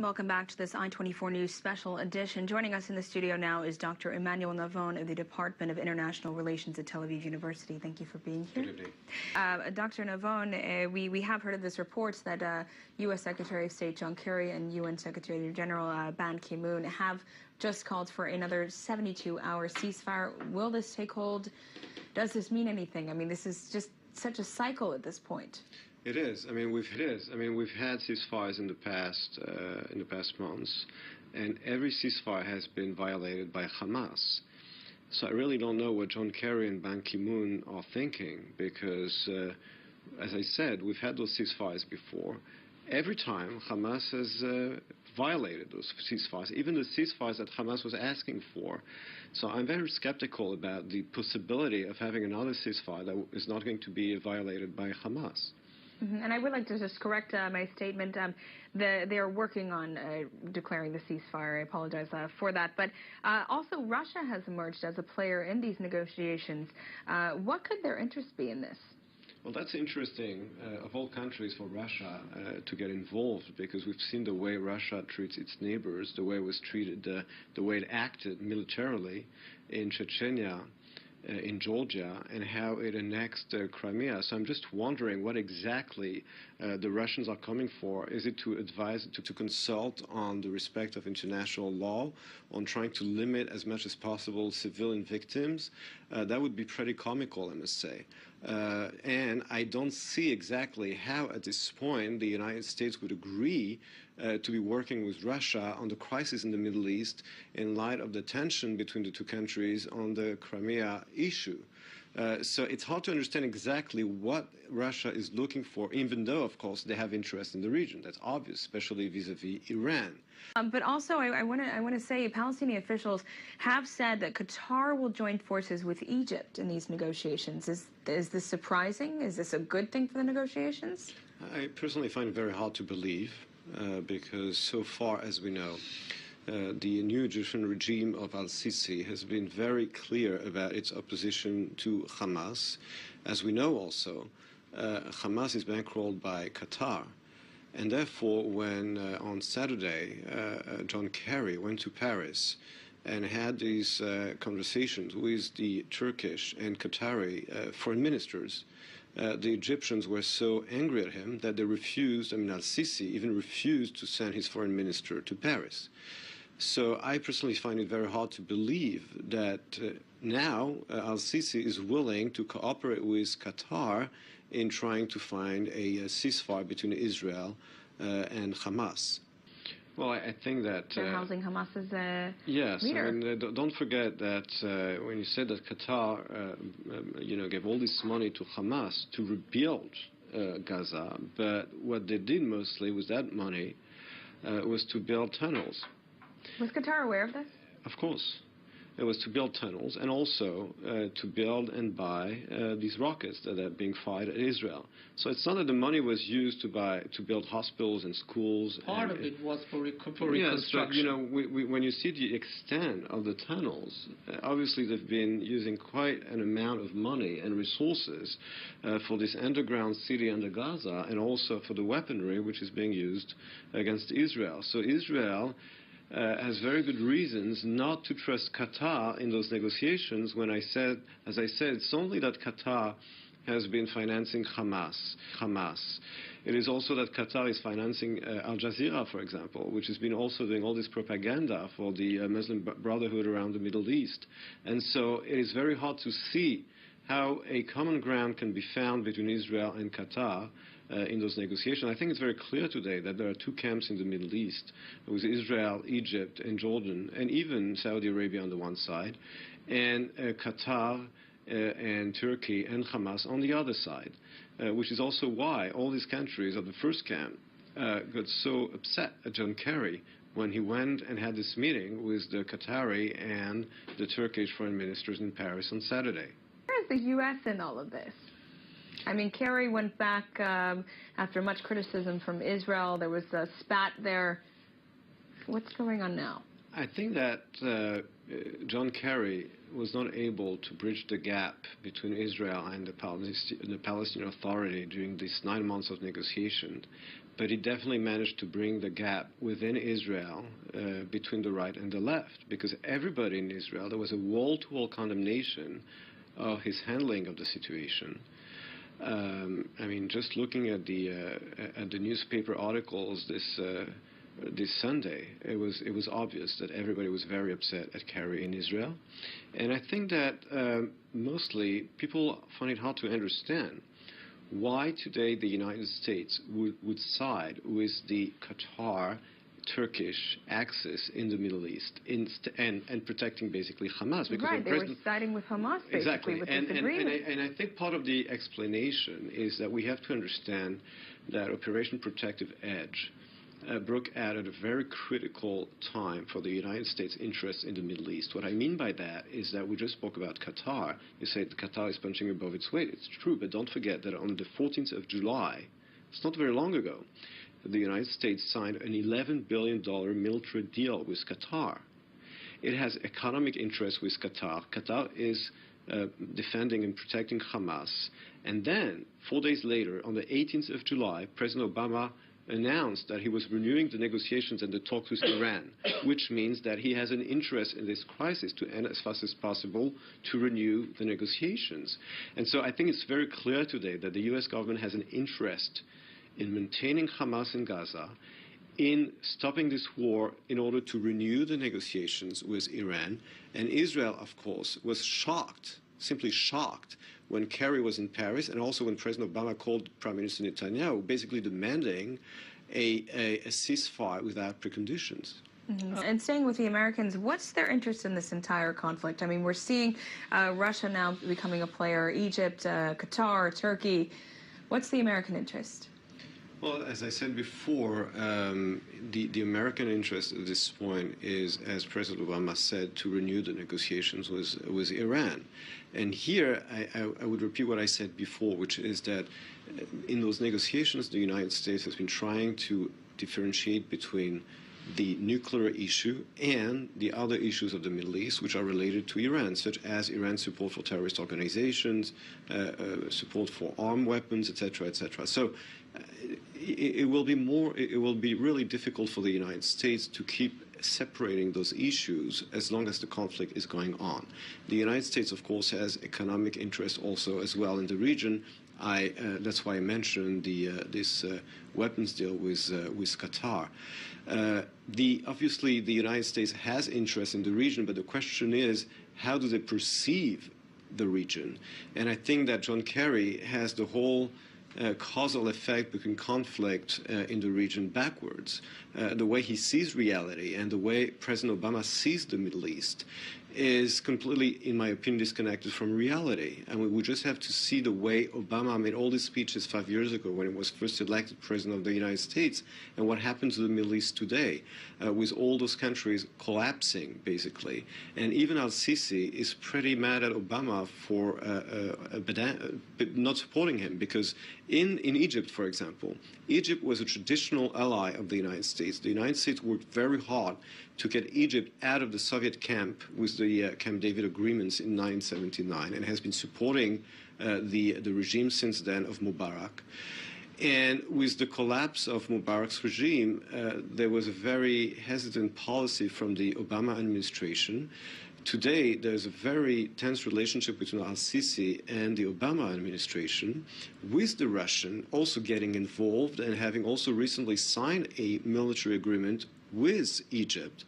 Welcome back to this I24 News special edition. Joining us in the studio now is Dr. Emmanuel Navon of the Department of International Relations at Tel Aviv University. Thank you for being here. Good evening. Dr. Navon, we have heard of this report that U.S. Secretary of State John Kerry and UN Secretary General Ban Ki-moon have just called for another 72-hour ceasefire. Will this take hold? Does this mean anything? I mean, this is just such a cycle at this point. It is. I mean, we've had ceasefires in the past months, and every ceasefire has been violated by Hamas. So I really don't know what John Kerry and Ban Ki-moon are thinking, because, as I said, we've had those ceasefires before. Every time Hamas has violated those ceasefires, even the ceasefires that Hamas was asking for. So I'm very skeptical about the possibility of having another ceasefire that is not going to be violated by Hamas. And I would like to just correct my statement. They are working on declaring the ceasefire. I apologize for that. But also, Russia has emerged as a player in these negotiations. What could their interest be in this? Well, that's interesting, of all countries, for Russia to get involved, because we've seen the way Russia treats its neighbors, the way it was treated, the way it acted militarily in Chechnya, in Georgia, and how it annexed Crimea. So I'm just wondering what exactly the Russians are coming for. Is it to advise, to consult on the respect of international law, on trying to limit as much as possible civilian victims? That would be pretty comical, I must say. And I don't see exactly how, at this point, the United States would agree to be working with Russia on the crisis in the Middle East in light of the tension between the two countries on the Crimea issue. So it's hard to understand exactly what Russia is looking for, even though, of course, they have interest in the region. That's obvious, especially vis-a-vis Iran. But also, I want to say Palestinian officials have said that Qatar will join forces with Egypt in these negotiations. Is this surprising? Is this a good thing for the negotiations? I personally find it very hard to believe, because so far as we know, the new Egyptian regime of al-Sisi has been very clear about its opposition to Hamas. As we know also, Hamas is bankrolled by Qatar. And therefore, when on Saturday John Kerry went to Paris and had these conversations with the Turkish and Qatari foreign ministers, the Egyptians were so angry at him that they refused, al-Sisi even refused to send his foreign minister to Paris. So I personally find it very hard to believe that now al-Sisi is willing to cooperate with Qatar in trying to find a ceasefire between Israel and Hamas. Well, I think that they're housing Hamas's yes, leader. I mean, don't forget that when you said that Qatar, gave all this money to Hamas to rebuild Gaza, but what they did mostly with that money was to build tunnels. Was Qatar aware of this? Of course. It was to build tunnels and also to build and buy these rockets that are being fired at Israel. So it's not that the money was used to build hospitals and schools. Part of it was for reconstruction. Yes, but when you see the extent of the tunnels, obviously they've been using quite an amount of money and resources for this underground city under Gaza, and also for the weaponry which is being used against Israel. So Israel has very good reasons not to trust Qatar in those negotiations. As I said, it's only that Qatar has been financing Hamas. It is also that Qatar is financing Al Jazeera, for example, which has been also doing all this propaganda for the Muslim Brotherhood around the Middle East. And so it is very hard to see how a common ground can be found between Israel and Qatar in those negotiations. I think it's very clear today that there are two camps in the Middle East, with Israel, Egypt, and Jordan, and even Saudi Arabia on the one side, and Qatar and Turkey and Hamas on the other side, which is also why all these countries of the first camp got so upset at John Kerry when he went and had this meeting with the Qatari and the Turkish foreign ministers in Paris on Saturday. Where is the U.S. in all of this? I mean, Kerry went back after much criticism from Israel. There was a spat there. What's going on now? I think that John Kerry was not able to bridge the gap between Israel and the Palestinian Authority during these 9 months of negotiation, but he definitely managed to bring the gap within Israel between the right and the left, because everybody in Israel, there was a wall-to-wall condemnation of his handling of the situation. I mean, just looking at the newspaper articles this Sunday, it was obvious that everybody was very upset at Kerry in Israel, and I think that mostly people find it hard to understand why today the United States would side with the Qatar-Turkish axis in the Middle East and protecting basically Hamas. Because right, they were siding with Hamas basically exactly. with this agreement. And I think part of the explanation is that we have to understand that Operation Protective Edge broke out at a very critical time for the United States' interests in the Middle East. What I mean by that is that we just spoke about Qatar. You said Qatar is punching above its weight. It's true, but don't forget that on the 14th of July, it's not very long ago, the United States signed an $11 billion military deal with Qatar. It has economic interests with Qatar. Qatar is defending and protecting Hamas. And then, 4 days later, on the 18th of July, President Obama announced that he was renewing the negotiations and the talks with Iran, which means that he has an interest in this crisis to end as fast as possible to renew the negotiations. And so I think it's very clear today that the U.S. government has an interest in maintaining Hamas in Gaza, in stopping this war in order to renew the negotiations with Iran. And Israel, of course, was shocked, simply shocked, when Kerry was in Paris, and also when President Obama called Prime Minister Netanyahu, basically demanding a ceasefire without preconditions. Mm-hmm. And staying with the Americans, what's their interest in this entire conflict? I mean, we're seeing Russia now becoming a player, Egypt, Qatar, Turkey. What's the American interest? Well, as I said before, the American interest at this point is, as President Obama said, to renew the negotiations with Iran. And here, I would repeat what I said before, which is that in those negotiations, the United States has been trying to differentiate between the nuclear issue and the other issues of the Middle East, which are related to Iran, such as Iran's support for terrorist organizations, support for armed weapons, etc., etc. So it will be really difficult for the United States to keep separating those issues as long as the conflict is going on. The United States, of course, has economic interests also as well in the region. That's why I mentioned this weapons deal with Qatar. Obviously, the United States has interest in the region, but the question is, how do they perceive the region? And I think that John Kerry has the whole causal effect between conflict in the region backwards. The way he sees reality and the way President Obama sees the Middle East is completely, in my opinion, disconnected from reality. And we just have to see the way Obama made all these speeches 5 years ago when he was first elected President of the United States, and what happens to the Middle East today, with all those countries collapsing, basically. And even al-Sisi is pretty mad at Obama for not supporting him, because in Egypt, for example, Egypt was a traditional ally of the United States. The United States worked very hard to get Egypt out of the Soviet camp with the Camp David agreements in 1979, and has been supporting the regime since then of Mubarak. And with the collapse of Mubarak's regime, there was a very hesitant policy from the Obama administration. Today, there's a very tense relationship between al-Sisi and the Obama administration, with the Russian also getting involved and having also recently signed a military agreement with Egypt.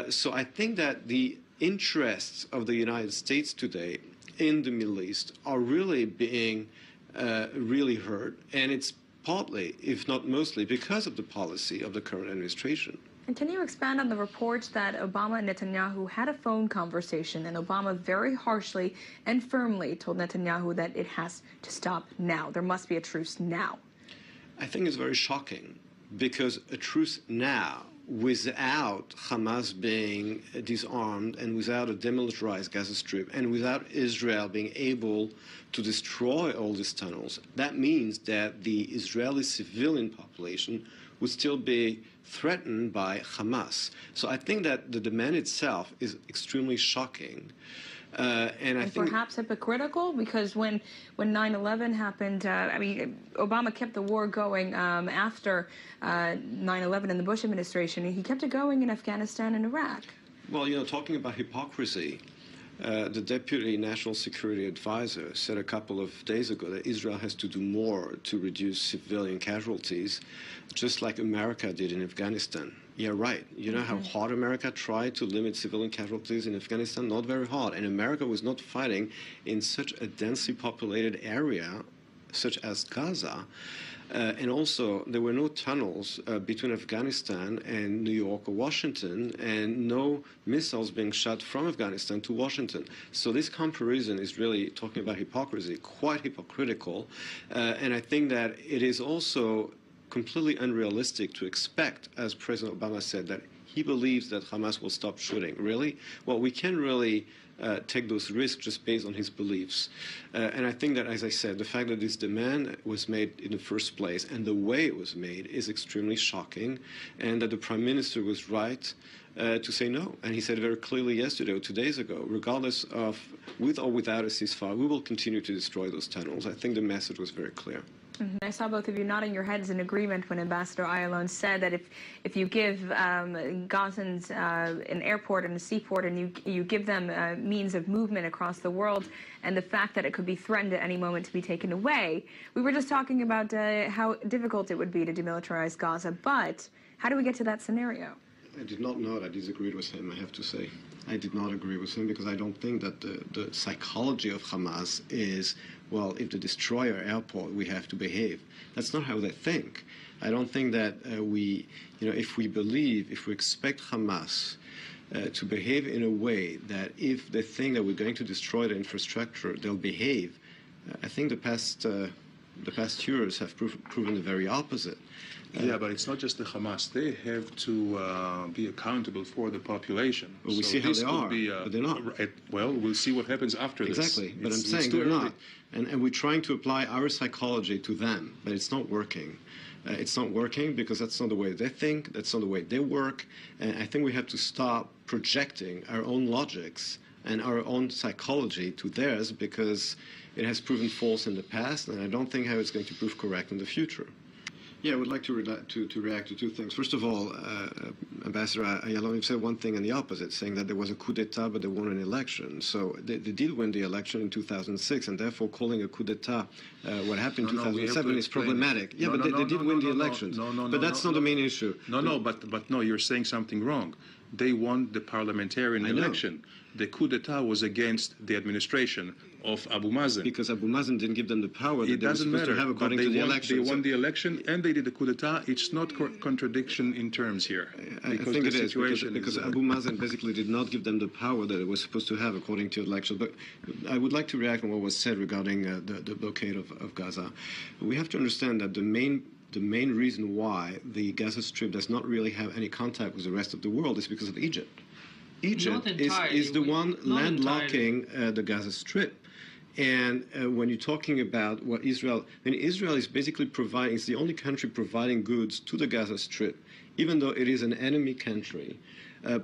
So I think that the interests of the United States today in the Middle East are really being really hurt, and it's partly, if not mostly, because of the policy of the current administration. And can you expand on the reports that Obama and Netanyahu had a phone conversation, and Obama very harshly and firmly told Netanyahu that it has to stop now? There must be a truce now. I think it's very shocking, because a truce now, without Hamas being disarmed and without a demilitarized Gaza Strip and without Israel being able to destroy all these tunnels, that means that the Israeli civilian population would still be threatened by Hamas. So I think that the demand itself is extremely shocking. And perhaps hypocritical, because when 9/11 happened, Obama kept the war going after 9/11 in the Bush administration. He kept it going in Afghanistan and Iraq. Well, talking about hypocrisy, the Deputy National Security Advisor said a couple of days ago that Israel has to do more to reduce civilian casualties, just like America did in Afghanistan. Yeah, right. You know how hard America tried to limit civilian casualties in Afghanistan? Not very hard. And America was not fighting in such a densely populated area, such as Gaza. And also, there were no tunnels between Afghanistan and New York or Washington, and no missiles being shot from Afghanistan to Washington. So this comparison is really talking about hypocrisy, quite hypocritical. And I think that it is also completely unrealistic to expect, as President Obama said, that he believes that Hamas will stop shooting. Really? Well, we can't really take those risks just based on his beliefs. And I think that, as I said, the fact that this demand was made in the first place and the way it was made is extremely shocking, and that the Prime Minister was right to say no. And he said very clearly yesterday or 2 days ago, regardless of, with or without a ceasefire, we will continue to destroy those tunnels. I think the message was very clear. I saw both of you nodding your heads in agreement when Ambassador Ayalon said that if you give Gazans an airport and a seaport, and you give them means of movement across the world, and the fact that it could be threatened at any moment to be taken away. We were just talking about how difficult it would be to demilitarize Gaza, but how do we get to that scenario? I did not know that. I disagreed with him, I have to say. I did not agree with him because I don't think that the psychology of Hamas is, well, if they destroy our airport, we have to behave. That's not how they think. I don't think that if we expect Hamas to behave in a way that if they think that we're going to destroy the infrastructure, they'll behave. I think the past years have proven the very opposite. Yeah, but it's not just the Hamas. They have to be accountable for the population. Well, we see how they are, but they're not. Well, we'll see what happens after this. Exactly, but I'm saying they're not. And we're trying to apply our psychology to them, but it's not working. It's not working because that's not the way they think, that's not the way they work, and I think we have to stop projecting our own logics and our own psychology to theirs because it has proven false in the past, and I don't think how it's going to prove correct in the future. Yeah, I would like to react to two things. First of all, Ambassador Ayalon said one thing and the opposite, saying that there was a coup d'etat, but they won an election. So they did win the election in 2006, and therefore calling a coup d'etat what happened in 2007 is problematic. Yeah, but they did win the elections. But that's not the main issue. But no, you're saying something wrong. They won the parliamentarian election. The coup d'etat was against the administration of Abu Mazen. Because Abu Mazen didn't give them the power that they were supposed to have according to the election. They won the election and they did the coup d'etat. It's not contradiction in terms here. I think it is, because Abu Mazen basically did not give them the power that it was supposed to have according to the election. But I would like to react on what was said regarding the blockade of Gaza. We have to understand that the main reason why the Gaza Strip does not really have any contact with the rest of the world is because of Egypt. Egypt is the one landlocking the Gaza Strip. And when you're talking about what Israel is basically providing, it's the only country providing goods to the Gaza Strip, even though it is an enemy country,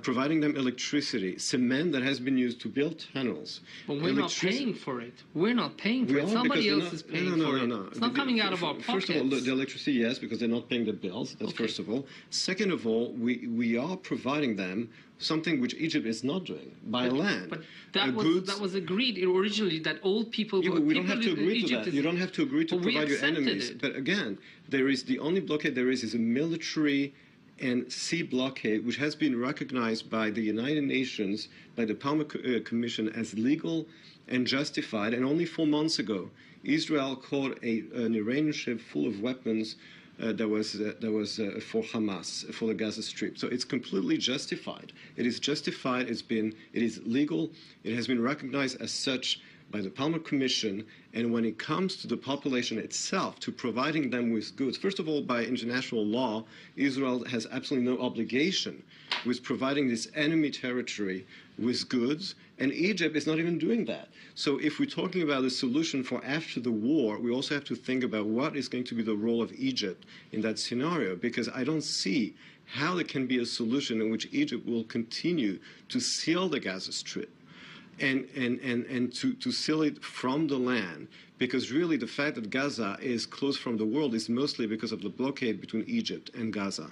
providing them electricity, cement that has been used to build tunnels. But we're not paying for it. We're not paying for it. Somebody else is paying for it. No. It's not coming out of our pockets. First of all, the electricity, yes, because they're not paying the bills. That's first of all. Second of all, we are providing them something which Egypt is not doing by land. But that was agreed originally that old people. Yeah, we don't have to agree to that. You don't have to agree to provide your enemies. But again, there is the only blockade there is a military and sea blockade, which has been recognized by the United Nations, by the Palmer Commission as legal and justified. And only 4 months ago, Israel caught an Iranian ship full of weapons that was for Hamas, for the Gaza Strip. So it's completely justified. It is justified. It is legal. It has been recognized as such by the Palmer Commission. And when it comes to the population itself, to providing them with goods, first of all, by international law, Israel has absolutely no obligation with providing this enemy territory with goods, and Egypt is not even doing that. So if we're talking about a solution for after the war, we also have to think about what is going to be the role of Egypt in that scenario, because I don't see how there can be a solution in which Egypt will continue to seal the Gaza Strip and to seal it from the land, because really the fact that Gaza is closed from the world is mostly because of the blockade between Egypt and Gaza.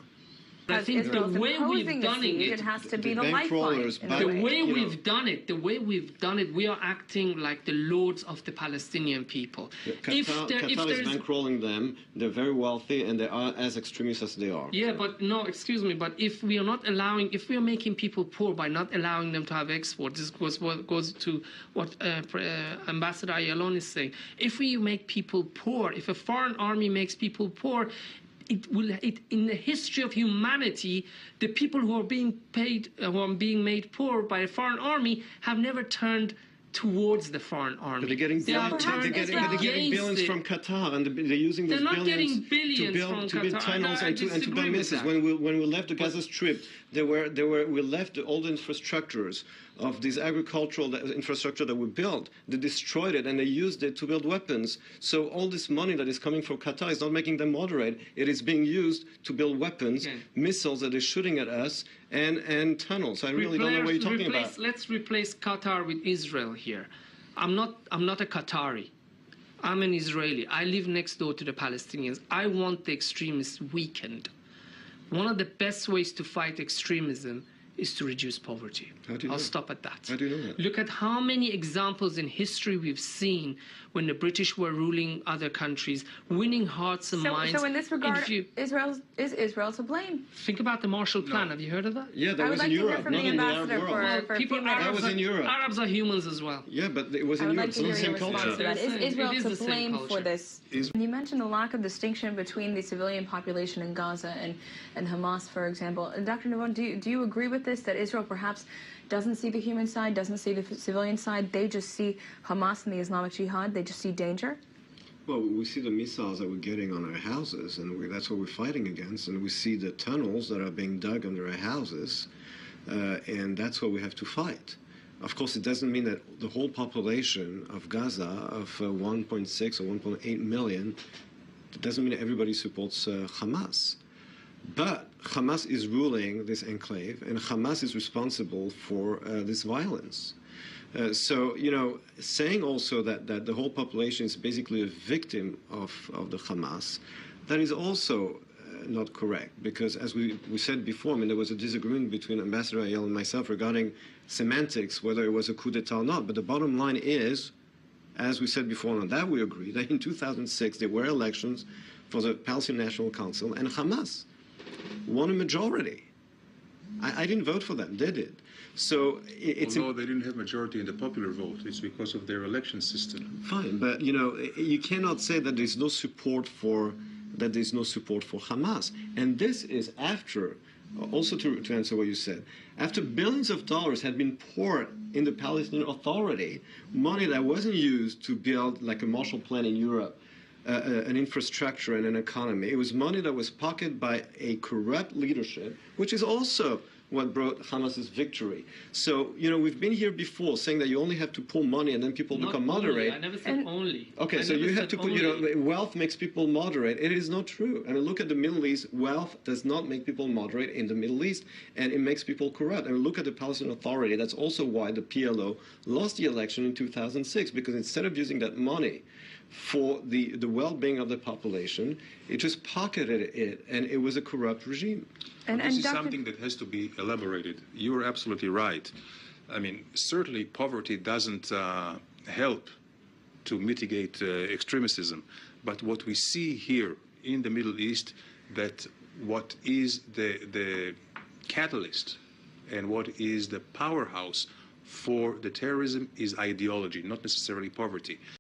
I think the way we've done it has to be the lifeline. The way we've done it, we are acting like the lords of the Palestinian people. Qatar is bankrolling them. They're very wealthy and they are as extremist as they are. Yeah, but no, excuse me, but if we are not allowing, if we are making people poor by not allowing them to have exports, this goes to what Ambassador Ayalon is saying. If we make people poor, if a foreign army makes people poor, in the history of humanity, the people who are being made poor by a foreign army have never turned towards the foreign army. But they're getting billions from Qatar, and they're using those billions to build tunnels and to build missiles. When we left the Gaza Strip, we left all the infrastructures of this agricultural infrastructure that we built. They destroyed it and they used it to build weapons. So all this money that is coming from Qatar is not making them moderate. It is being used to build weapons, missiles that they're shooting at us, and tunnels. I really don't know what you're talking about. Let's replace Qatar with Israel here. I'm not a Qatari. I'm an Israeli. I live next door to the Palestinians. I want the extremists weakened. One of the best ways to fight extremism is to reduce poverty. I'll stop at that. How do you know that? Look at how many examples in history we've seen when the British were ruling other countries, winning hearts and minds. So in this regard, is Israel to blame? Think about the Marshall Plan. Have you heard of that? Yeah, that was in Europe, not in the Arab world. That was in Europe. Arabs are humans as well. Yeah, but it was in Europe. It's not the same culture. Is Israel to blame for this? You mentioned the lack of distinction between the civilian population in Gaza and Hamas, for example. And Dr. Navon, do you agree with this, that Israel perhaps doesn't see the human side, doesn't see the civilian side? They just see Hamas and the Islamic Jihad. They just see danger? Well, we see the missiles that we're getting on our houses, and that's what we're fighting against. And we see the tunnels that are being dug under our houses, and that's what we have to fight. Of course, it doesn't mean that the whole population of Gaza, of 1.6 or 1.8 million, it doesn't mean that everybody supports Hamas. But Hamas is ruling this enclave, and Hamas is responsible for this violence. So, you know, saying also that the whole population is basically a victim of the Hamas, that is also not correct, because as we said before, I mean, there was a disagreement between Ambassador Ayel and myself regarding semantics, whether it was a coup d'etat or not. But the bottom line is, as we said before, and on that we agree, that in 2006 there were elections for the Palestinian National Council, and Hamas won a majority. I didn't vote for them, they did. So although they didn't have majority in the popular vote, it's because of their election system. Fine, but you know, you cannot say that there's no support for Hamas. And this is after, also to answer what you said, after billions of dollars had been poured in the Palestinian Authority, money that wasn't used to build like a Marshall Plan in Europe, an infrastructure and an economy. It was money that was pocketed by a corrupt leadership, which is also what brought Hamas's victory. So, you know, we've been here before saying that you only have to pull money and then people become moderate. I never said only. Okay, so you have to put, you know, wealth makes people moderate. It is not true. I mean, look at the Middle East. Wealth does not make people moderate in the Middle East, and it makes people corrupt. I mean, look at the Palestinian Authority. That's also why the PLO lost the election in 2006, because instead of using that money for the well-being of the population, it just pocketed it, and it was a corrupt regime. And this is something that has to be elaborated. You're absolutely right. I mean, certainly poverty doesn't help to mitigate extremism, but what we see here in the Middle East, that what is the catalyst and what is the powerhouse for the terrorism is ideology, not necessarily poverty.